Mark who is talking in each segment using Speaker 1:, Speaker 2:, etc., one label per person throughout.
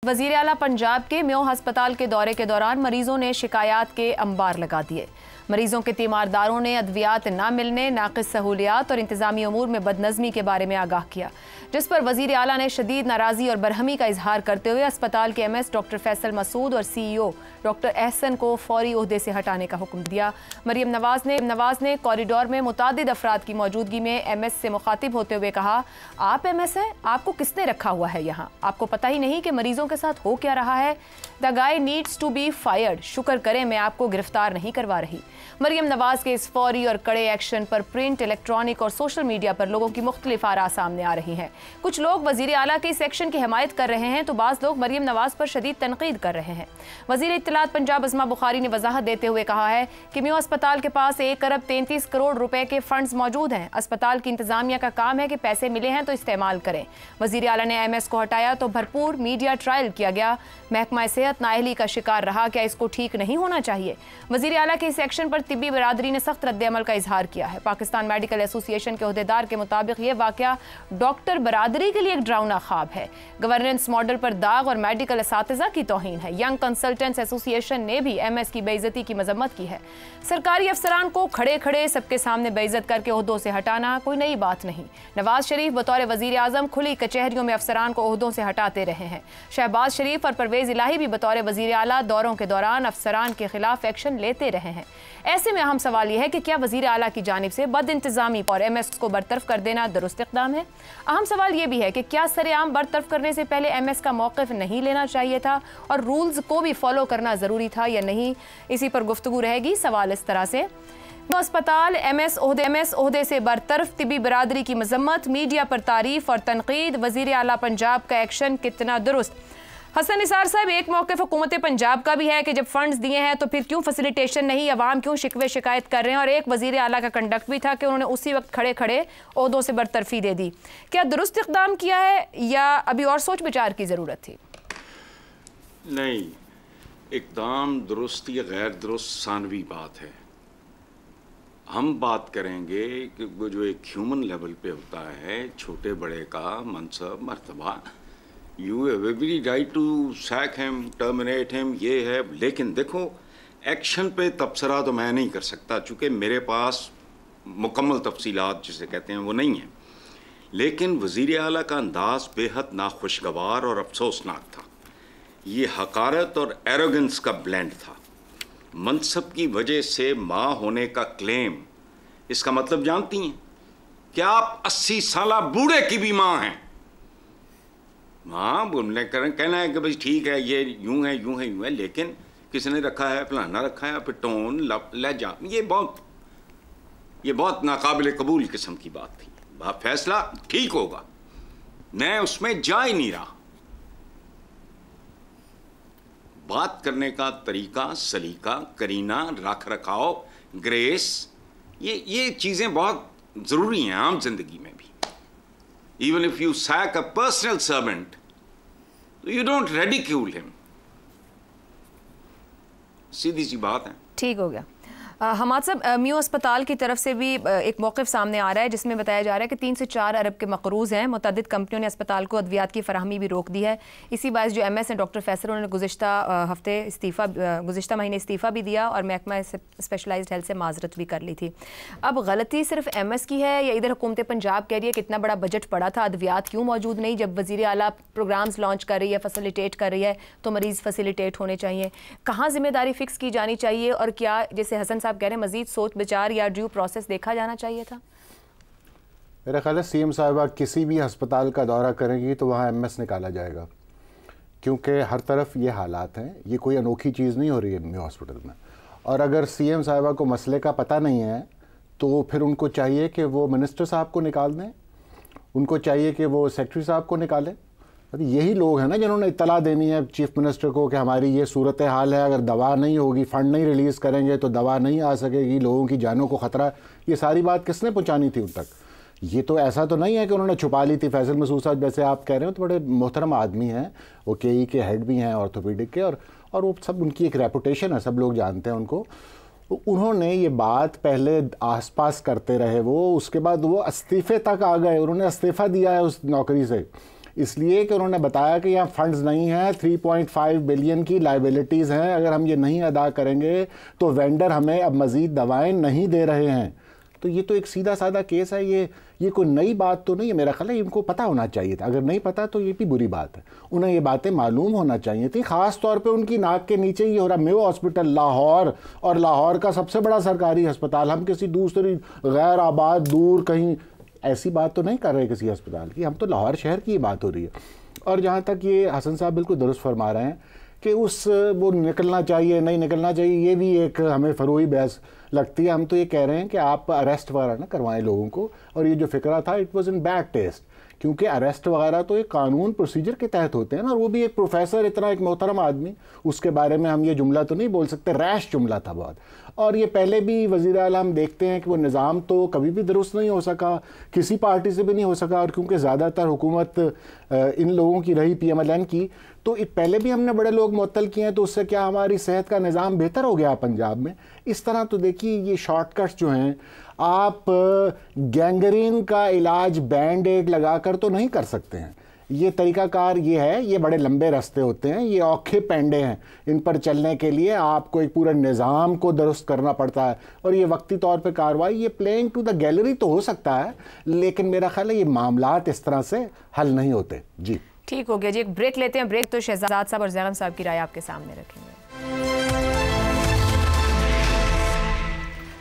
Speaker 1: वजीर आला पंजाब के म्यो अस्पताल के दौरे के दौरान मरीजों ने शिकायत के अंबार लगा दिए। मरीजों के तीमारदारों ने अद्वियात न मिलने, नाक़िस सहूलियात और इंतजामी अमूर में बदनज़मी के बारे में आगाह किया, जिस पर वजीर आला ने शदीद नाराज़गी और बरहमी का इजहार करते हुए अस्पताल के MS डॉक्टर फैसल मसूद और CEO डॉक्टर एहसन को फौरी ओहदे से हटाने का हुक्म दिया। मरियम नवाज ने कॉरिडोर में मुतादिद अफराद की मौजूदगी में MS से मुखातिब होते हुए कहा, आप MS हैं, आपको किसने रखा हुआ है यहाँ? आपको पता ही नहीं कि मरीजों के साथ हो क्या रहा है? The guy needs to be fired. शुक्र करें मैं आपको गिरफ्तार नहीं करवा रही। मरियम नवाज के इस फौरी और कड़े एक्शन पर प्रिंट, इलेक्ट्रॉनिक और सोशल मीडिया पर लोगों की मुख्तलिफ आरा सामने आ रही हैं। कुछ लोग वजीर आला के इस एक्शन की हिमायत कर रहे हैं तो बाज़ लोग मरियम नवाज पर शदीद तनकीद कर रहे हैं। वजीर इत्तलात पंजाब अज़मा बुखारी ने वजाहत देते हुए कहा है कि म्यो अस्पताल के पास 1 अरब 33 करोड़ रुपए के फंड्स मौजूद हैं। अस्पताल की इंतजामिया का काम है कि पैसे मिले हैं तो इस्तेमाल करें। वजीर आला ने MS को हटाया तो भरपूर मीडिया ट्रायल किया गया। महकमा सेहत नाअहली का शिकार रहा, क्या इसको ठीक नहीं होना चाहिए? वजीर आला के इस एक्शन पर तिब्बी बरादरी ने सख्त रद्द-ए-अमल का इजहार किया है। पाकिस्तान मेडिकल एसोसिएशन के अहदेदार के मुताबिक ये वाकया डॉक्टर बरादरी के लिए एक डरावना ख्वाब है। गवर्नेंस मॉडल पर दाग और मेडिकल असातिज़ा की तौहीन है। यंग कंसल्टेंट्स एसोसिएशन ने भी MS की बेइज्जती की मजम्मत की है। सरकारी अफसरान को खड़े खड़े सबके सामने बेइज्जत करके ओहदों से हटाना कोई नई बात नहीं। नवाज शरीफ बतौर वजीर आजम खुली कचहरियों में अफसरान को ओहदों से हटाते रहे हैं। शहबाज शरीफ और परवेज इलाही भी बतौर वजीर आला दौरों के दौरान अफसरान के खिलाफ एक्शन लेते रहे हैं। ऐसे में अहम सवाल यह है कि क्या वजीर आला की जानिब से बद इंतजामी और MS को बरतरफ कर देना दुरुस्त इक़दाम है? अहम सवाल यह भी है कि क्या सरेआम बरतरफ करने से पहले MS का मौक़िफ़ नहीं लेना चाहिए था और रूल्स को भी फॉलो करना ज़रूरी था या नहीं? इसी पर गुफ्तगू रहेगी। सवाल इस तरह से, अस्पताल MS ओहदे से बरतरफ, तिब्बी बरादरी की मजम्मत, मीडिया पर तारीफ और तनकीद, वजीर आला पंजाब का एक्शन कितना दुरुस्त? हसन निसार साहब, एक मौक़िफ़ हुकूमत पंजाब का भी है कि जब फंड्स दिए हैं तो फिर क्यों फैसिलिटेशन नहीं, अवाम क्यों शिकवे शिकायत कर रहे हैं, और एक वज़ीर आला का कंडक्ट भी था कि उन्होंने उसी वक्त खड़े खड़े ओहदों से बरतरफी दे दी। क्या दुरुस्त इक़दाम किया है या अभी और सोच विचार की ज़रूरत थी?
Speaker 2: नहीं, इक़दाम दुरुस्त या गैर दुरुस्त सानवी बात है। हम बात करेंगे कि वो जो एक ह्यूमन लेवल पे होता है, छोटे बड़े का मनसब मर्तबा, you have every right to sack him, terminate him, ये है। लेकिन देखो, एक्शन पे तबसरा तो मैं नहीं कर सकता चूँकि मेरे पास मुकम्मल तफसीलात जिसे कहते हैं वो नहीं है। लेकिन वज़ीर आला का अंदाज़ बेहद नाखुशगवार और अफसोसनाक था। ये हकारत और एरोगेंस का ब्लेंड था। मनसब की वजह से माँ होने का क्लेम, इसका मतलब जानती हैं? क्या आप 80 साला बूढ़े की भी माँ हैं? हाँ, बोलने कहना है कि भाई ठीक है, ये यूं है यूं है यूं है, लेकिन किसने रखा है, फलाना रखा है, फिर टोन लहजा, ये बहुत नाकाबिल कबूल किस्म की बात थी। फैसला ठीक होगा, मैं उसमें जा ही नहीं रहा। बात करने का तरीका, सलीका, करीना, रख रखाव, ग्रेस, ये चीज़ें बहुत ज़रूरी हैं आम जिंदगी में भी। Even if you sack a personal servant, you don't ridicule him. सीधी सी बात है। ठीक हो गया। हमाद साहब, म्यो अस्पताल की तरफ से भी एक मौक़िफ़ सामने आ रहा है जिसमें बताया जा रहा है कि 3 से 4 अरब के मक़रूज़ हैं। मुतअद्दिद कंपनियों ने अस्पताल को अद्वियात की फराहमी भी रोक दी है। इसी बायस जो MS हैं डॉक्टर फैसल, उन्होंने गुज़िश्ता महीने इस्तीफ़ा भी दिया और महकमा स्पेशलाइज्ड हेल्थ से माजरत भी कर ली थी। अब गलती सिर्फ MS की है या इधर हुकूमत पंजाब कह रही है कि इतना बड़ा बजट पड़ा था, अद्वियात क्यों मौजूद नहीं? जब वज़ीर आला प्रोग्राम्स लॉन्च कर रही है, फैसिलिटेट कर रही है, तो मरीज़ फैसिलिटेट होने चाहिए। कहाँ ज़िम्मेदारी फ़िक्स की जानी चाहिए और क्या, जैसे हसन साहब कह रहे हैं, मजीद सोच विचार या ड्यू प्रोसेस देखा जाना चाहिए था?
Speaker 3: मेरा ख्याल है CM साहिबा किसी भी अस्पताल का दौरा करेंगी तो वहाँ MS निकाला जाएगा, क्योंकि हर तरफ ये हालात हैं। ये कोई अनोखी चीज़ नहीं हो रही है म्यो हॉस्पिटल में। और अगर CM साहिबा को मसले का पता नहीं है तो फिर उनको चाहिए कि वो मिनिस्टर साहब को निकाल दें, उनको चाहिए कि वो सेक्रेटरी साहब को निकालें। यही लोग हैं ना जिन्होंने इत्तला देनी है चीफ मिनिस्टर को कि हमारी ये सूरत हाल है, अगर दवा नहीं होगी, फ़ंड नहीं रिलीज़ करेंगे तो दवा नहीं आ सकेगी, लोगों की जानों को ख़तरा। ये सारी बात किसने पहुंचानी थी उन तक? ये तो ऐसा तो नहीं है कि उन्होंने छुपा ली थी। फैसल मसूद साहब जैसे आप कह रहे हो तो बड़े मोहतरम आदमी हैं, वो KE के हेड भी हैं ऑर्थोपेडिक के, और वो सब, उनकी एक रेपुटेशन है, सब लोग जानते हैं उनको। उन्होंने ये बात पहले आसपास करते रहे वो, उसके बाद वो इस्तीफ़े तक आ गए, उन्होंने इस्तीफ़ा दिया है उस नौकरी से। इसलिए कि उन्होंने बताया कि यहाँ फंड्स नहीं हैं, 3.5 बिलियन की लाइबिलिटीज़ हैं, अगर हम ये नहीं अदा करेंगे तो वेंडर हमें अब मज़ीद दवाएं नहीं दे रहे हैं। तो ये तो एक सीधा साधा केस है, ये कोई नई बात तो नहीं है। मेरा ख्याल है इनको पता होना चाहिए था, अगर नहीं पता तो ये भी बुरी बात है, उन्हें ये बातें मालूम होना चाहिए थी। ख़ास तौर पे उनकी नाक के नीचे ही हो रहा। मेयो हॉस्पिटल लाहौर, और लाहौर का सबसे बड़ा सरकारी अस्पताल, हम किसी दूसरी गैर आबाद दूर कहीं ऐसी बात तो नहीं कर रहे किसी अस्पताल की, हम तो लाहौर शहर की बात हो रही है। और जहाँ तक ये हसन साहब बिल्कुल दुरुस्त फरमा रहे हैं कि वो निकलना चाहिए नहीं निकलना चाहिए, ये भी एक हमें फरोई बहस लगती है। हम तो ये कह रहे हैं कि आप अरेस्ट वगैरह ना करवाएं लोगों को, और ये जो फिक्रा था it was in bad taste, क्योंकि अरेस्ट वगैरह तो एक कानून प्रोसीजर के तहत होते हैं ना, और वो भी एक प्रोफेसर, इतना एक मोहतरम आदमी, उसके बारे में हम ये जुमला तो नहीं बोल सकते, रैश जुमला था बहुत। और ये पहले भी वज़ीर आला हम देखते हैं कि वो निज़ाम तो कभी भी दुरुस्त नहीं हो सका, किसी पार्टी से भी नहीं हो सका, और क्योंकि ज़्यादातर हुकूमत इन लोगों की रही PMLN की, तो पहले भी हमने बड़े लोग मुअत्तल किए हैं, तो उससे क्या हमारी सेहत का निज़ाम बेहतर हो गया पंजाब में? इस तरह तो देखिए ये शॉर्टकट्स जो हैं, आप गैंग्रीन का इलाज बैंड एड लगाकर तो नहीं कर सकते हैं। ये तरीकाकार ये है, ये बड़े लंबे रास्ते होते हैं, ये औखे पेंडे हैं, इन पर चलने के लिए आपको एक पूरा निज़ाम को दुरुस्त करना पड़ता है, और ये वक्ती तौर पे कार्रवाई, ये प्लेइंग टू द गैलरी तो हो सकता है, लेकिन मेरा ख्याल है ये मामलात इस तरह से हल नहीं होते। जी
Speaker 1: ठीक हो गया जी, एक ब्रेक लेते हैं। ब्रेक तो शहजाद साहब और जैनब साहब की राय आपके सामने रखेंगे।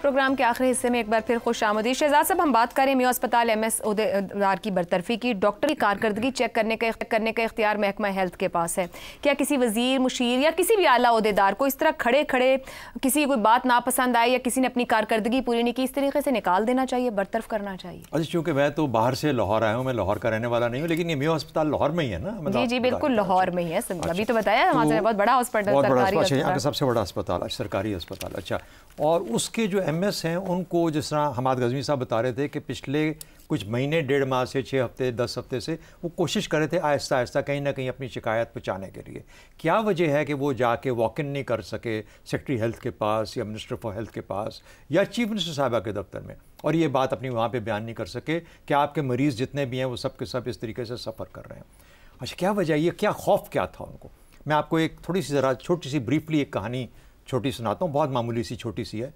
Speaker 1: प्रोग्राम के आखिरी हिस्से में एक बार फिर खुश आमदीद। शहजाद साहब, हम बात करें मेयो अस्पताल MS ओहदेदार की बरतरफी की। डॉक्टर की कारकर्दगी चेक करने का इख्तियार महकमा हेल्थ के पास है। क्या किसी वजीर, मुशीर या किसी भी आला ओहदेदार को इस तरह खड़े खड़े किसी कोई बात नापसंद आए या किसी ने अपनी कारकर्दगी पूरी नहीं की, इस तरीके से निकाल देना चाहिए, बरतरफ करना चाहिए?
Speaker 4: अच्छा, चूँकि मैं तो बाहर से लाहौर आया हूँ, मैं लाहौर का रहने वाला नहीं हूँ, लेकिन ये मेयो अस्पताल लाहौर में ही है ना?
Speaker 1: जी जी बिल्कुल, लाहौर में ही है। अभी तो बताया हमारे बहुत बड़ा हॉस्पिटल,
Speaker 4: सबसे बड़ा अस्पताल, सरकारी अस्पताल। अच्छा, और उसके जो MS हैं उनको, जिस तरह हमाद गज़वी साहब बता रहे थे कि पिछले कुछ महीने, 1.5 माह से 6 हफ्ते 10 हफ्ते से वो कोशिश कर रहे थे आहिस्ता आहिस्ता कहीं ना कहीं अपनी शिकायत पहुँचाने के लिए। क्या वजह है कि वो जाके वॉक इन नहीं कर सके सेक्रेटरी हेल्थ के पास या मिनिस्टर फॉर हेल्थ के पास या चीफ मिनिस्टर साहिबा के दफ्तर में, और ये बात अपनी वहाँ पे बयान नहीं कर सके कि आपके मरीज़ जितने भी हैं वो सब के सब इस तरीके से सफ़र कर रहे हैं? अच्छा, क्या वजह, ये क्या खौफ क्या था उनको? मैं आपको एक थोड़ी सी ज़रा छोटी सी ब्रीफली एक कहानी छोटी सुनाता हूँ, बहुत मामूली सी छोटी सी है।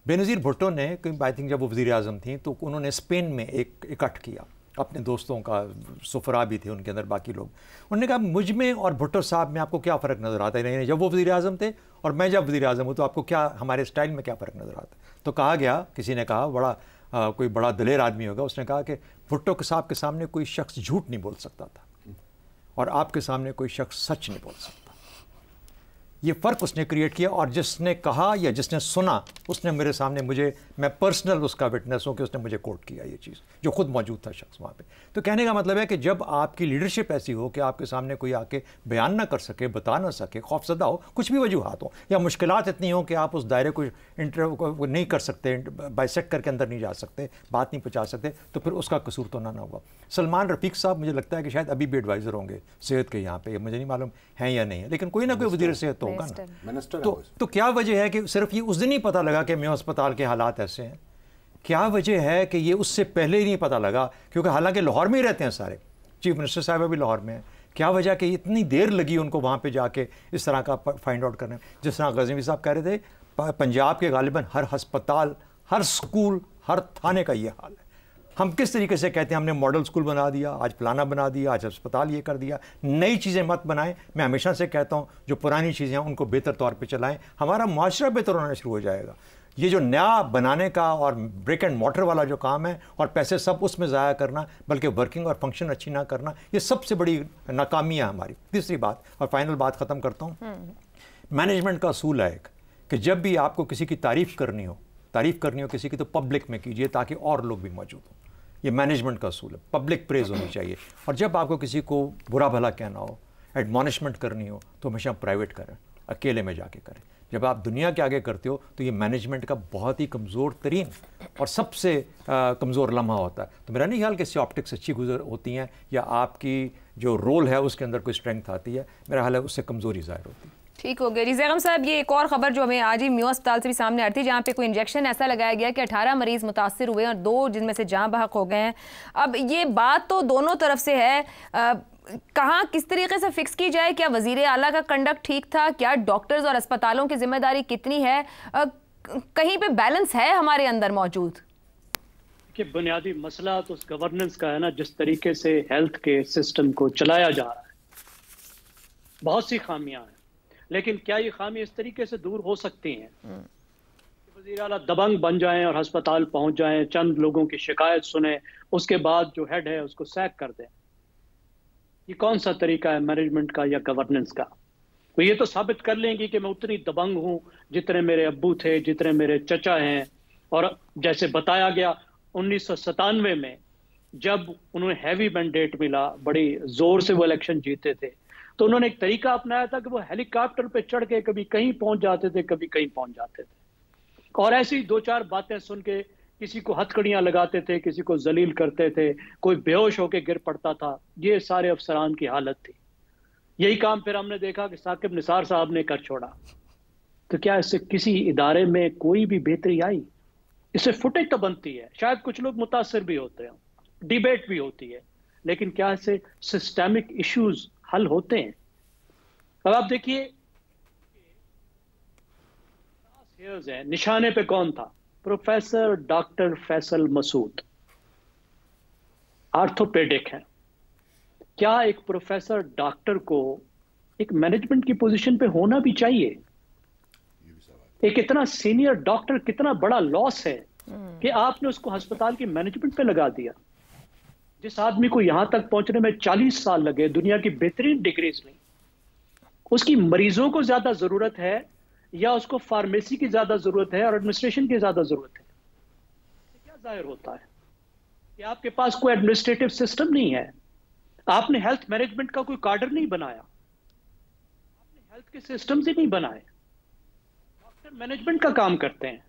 Speaker 4: बेनज़ीर भुट्टो ने, आई थिंक जब वो वज़ीर आज़म थी, तो उन्होंने स्पेन में एक इकट्ठ किया अपने दोस्तों का, सुफरा भी थे उनके अंदर, बाकी लोग। उन्होंने कहा मुझ में और भुट्टो साहब में आपको क्या फ़र्क नज़र आता है? जब वो वज़ीर आज़म थे और मैं जब वज़ीर आज़म हूँ, तो आपको क्या हमारे स्टाइल में क्या फ़र्क नज़र आता है? तो कहा गया, किसी ने कहा, बड़ा कोई बड़ा दलेर आदमी होगा, उसने कहा कि भुट्टो के साहब के सामने कोई शख्स झूठ नहीं बोल सकता था और आपके सामने कोई शख्स सच नहीं बोल सकता। ये फ़र्क उसने क्रिएट किया, और जिसने कहा या जिसने सुना उसने मेरे सामने, मैं पर्सनल उसका विटनेस हूँ कि उसने मुझे कोट किया ये चीज़, जो खुद मौजूद था शख्स वहाँ पे। तो कहने का मतलब है कि जब आपकी लीडरशिप ऐसी हो कि आपके सामने कोई आके बयान ना कर सके, बता ना सके, खौफजदा हो, कुछ भी वजूहात हो, या मुश्किलात इतनी हो कि आप उस दायरे को नहीं कर सकते, बाइसेक्ट करके अंदर नहीं जा सकते, बात नहीं पहुँचा सकते, तो फिर उसका कसूर तो ना हुआ। सलमान रफ़ीक साहब मुझे लगता है कि शायद अभी भी एडवाइज़र होंगे सेहत के यहाँ पे, मुझे नहीं मालूम हैं या नहीं है, लेकिन कोई ना कोई वज़ीर सेहत होगा ना। तो क्या वजह है कि सिर्फ ये उस दिन ही पता लगा कि मेयो अस्पताल के हालात ऐसे हैं? क्या वजह है कि ये उससे पहले ही नहीं पता लगा? क्योंकि हालांकि लाहौर में ही रहते हैं सारे, चीफ मिनिस्टर साहब भी लाहौर में है। क्या वजह कि इतनी देर लगी उनको वहाँ पे जाके इस तरह का फाइंड आउट करने? जिस तरह गज़नवी साहब कह रहे थे, पंजाब के गालिबन हर अस्पताल, हर स्कूल, हर थाने का ये हाल है। हम किस तरीके से कहते हैं हमने मॉडल स्कूल बना दिया, आज फलाना बना दिया, आज अस्पताल ये कर दिया। नई चीज़ें मत बनाएं। मैं हमेशा से कहता हूँ जो पुरानी चीज़ें हैं उनको बेहतर तौर पे चलाएं, हमारा माशरा बेहतर होना शुरू हो जाएगा। ये जो नया बनाने का और ब्रिक एंड मॉर्टर वाला जो काम है और पैसे सब उसमें ज़ाया करना, बल्कि वर्किंग और फंक्शन अच्छी ना करना, ये सबसे बड़ी नाकामी है हमारी। तीसरी बात और फाइनल बात ख़त्म करता हूँ, मैनेजमेंट का असूल है एक कि जब भी आपको किसी की तारीफ़ करनी हो किसी की, तो पब्लिक में कीजिए ताकि और लोग भी मौजूद हों। ये मैनेजमेंट का असूल है, पब्लिक प्रेज होनी चाहिए। और जब आपको किसी को बुरा भला कहना हो, एडमॉनिशमेंट करनी हो, तो हमेशा प्राइवेट करें, अकेले में जाके करें। जब आप दुनिया के आगे करते हो तो ये मैनेजमेंट का बहुत ही कमज़ोर तरीन और सबसे कमज़ोर लम्हा होता है। तो मेरा नहीं ख्याल कि इससे ऑप्टिक्स अच्छी गुजर होती हैं या आपकी जो रोल है उसके अंदर कोई स्ट्रेंथ आती है, मेरा ख्याल है उससे कमज़ोरी ज़ाहिर होती है।
Speaker 1: ठीक हो गया जी। ज़ैगम साहब, ये एक और खबर जो हमें आज ही म्यू अस्पताल से भी सामने आ रही थी, जहाँ पे कोई इंजेक्शन ऐसा लगाया गया कि 18 मरीज मुतासिर हुए और 2 जिनमें से जाँ बहक हो गए हैं। अब ये बात तो दोनों तरफ से है, कहाँ किस तरीके से फिक्स की जाए? क्या वजीर आला का कंडक्ट ठीक था? क्या डॉक्टर्स और अस्पतालों की जिम्मेदारी कितनी है? कहीं पे बैलेंस है हमारे अंदर मौजूद?
Speaker 5: कि बुनियादी मसला तो उस गवर्नेंस का है ना, जिस तरीके से हेल्थ के सिस्टम को चलाया जा रहा है। बहुत सी खामियां हैं, लेकिन क्या ये खामी इस तरीके से दूर हो सकती हैं कि वज़ीर आला दबंग बन जाएं और अस्पताल पहुंच जाएं, चंद लोगों की शिकायत सुने, उसके बाद जो हेड है उसको सैक कर दें? ये कौन सा तरीका है मैनेजमेंट का या गवर्नेंस का? तो ये तो साबित कर लेंगे कि मैं उतनी दबंग हूं जितने मेरे अब्बू थे, जितने मेरे चचा हैं। और जैसे बताया गया 1997 में जब उन्हें हैवी मैंडेट मिला, बड़ी जोर से वो इलेक्शन जीते थे, तो उन्होंने एक तरीका अपनाया था कि वो हेलीकॉप्टर पे चढ़ के कभी कहीं पहुंच जाते थे, कभी कहीं पहुंच जाते थे, और ऐसी 2-4 बातें सुन के किसी को हथकड़ियां लगाते थे, किसी को जलील करते थे, कोई बेहोश होकर गिर पड़ता था। ये सारे अफसरान की हालत थी। यही काम फिर हमने देखा कि साकिब निसार साहब ने कर छोड़ा। तो क्या इससे किसी इदारे में कोई भी बेहतरी आई? इससे फुटेज तो बनती है, शायद कुछ लोग मुतासिर भी होते हैं, डिबेट भी होती है, लेकिन क्या इससे सिस्टेमिक इश्यूज हल होते हैं? अब आप देखिए, निशाने पे कौन था? Professor doctor Faisal Masood orthopaedic हैं। क्या एक प्रोफेसर डॉक्टर को एक मैनेजमेंट की पोजीशन पे होना भी चाहिए? एक इतना सीनियर डॉक्टर, कितना बड़ा लॉस है कि आपने उसको अस्पताल की मैनेजमेंट पे लगा दिया। जिस आदमी को यहां तक पहुंचने में 40 साल लगे, दुनिया की बेहतरीन डिग्रीज ली, उसकी मरीजों को ज्यादा जरूरत है या उसको फार्मेसी की ज्यादा जरूरत है और एडमिनिस्ट्रेशन की ज्यादा जरूरत है? क्या जाहिर होता है कि आपके पास कोई एडमिनिस्ट्रेटिव सिस्टम नहीं है, आपने हेल्थ मैनेजमेंट का कोई कार्डर नहीं बनाया, आपने हेल्थ के सिस्टम्स ही नहीं बनाए। डॉक्टर मैनेजमेंट का काम करते हैं।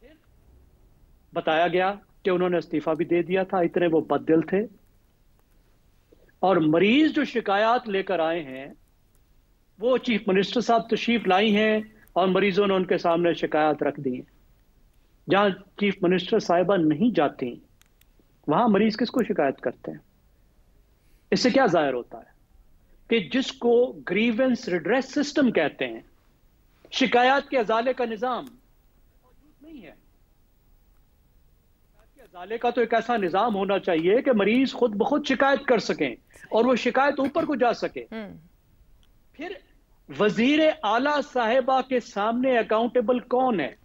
Speaker 5: फिर बताया गया कि उन्होंने इस्तीफा भी दे दिया था, इतने वो बददिल थे। और मरीज जो शिकायत लेकर आए हैं, वो चीफ मिनिस्टर साहब तशरीफ लाई हैं और मरीजों ने उनके सामने शिकायत रख दी है। जहां चीफ मिनिस्टर साहिबा नहीं जाती, वहां मरीज किसको शिकायत करते हैं? इससे क्या जाहिर होता है कि जिसको ग्रीवेंस रिड्रेस सिस्टम कहते हैं, शिकायत के अजाले का निजाम मौजूद नहीं है। शिकायत के अजाले का तो एक ऐसा निजाम होना चाहिए कि मरीज खुद ब खुद शिकायत कर सकें और वो शिकायत ऊपर को जा सके। फिर वजीर आला साहिबा के सामने अकाउंटेबल कौन है?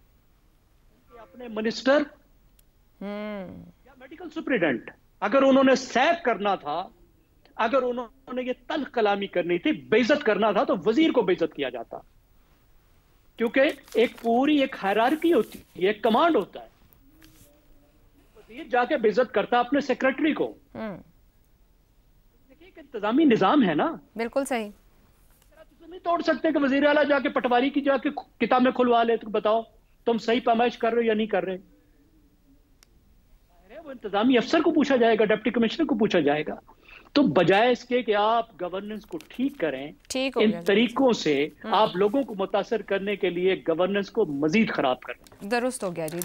Speaker 5: अपने मिनिस्टर या मेडिकल सुपरिटेंडेंट? अगर उन्होंने सैक करना था, अगर उन्होंने ये तल्ख कलामी करनी थी, बेइज्जत करना था, तो वजीर को बेइज्जत किया जाता, क्योंकि एक पूरी एक हायरार्की होती है, एक कमांड होता है। वजीर जाके बेइज्जत करता अपने सेक्रेटरी को। देखिए, एक इंतजामी निजाम है ना।
Speaker 1: बिल्कुल सही।
Speaker 5: नहीं तोड़ सकते कि वजीर आला जाके पटवारी की जाके किताबें खुलवा ले, तो बताओ तुम सही पैमाइश कर रहे हो या नहीं कर रहे? वो इंतजामी अफसर को पूछा जाएगा, डिप्टी कमिश्नर को पूछा जाएगा। तो बजाय इसके कि आप गवर्नेंस को ठीक करें, इन तरीकों से आप लोगों को मुतासर करने के लिए गवर्नेंस को मजीद खराब कर रहे हैं।
Speaker 1: दुरुस्त हो गया जी।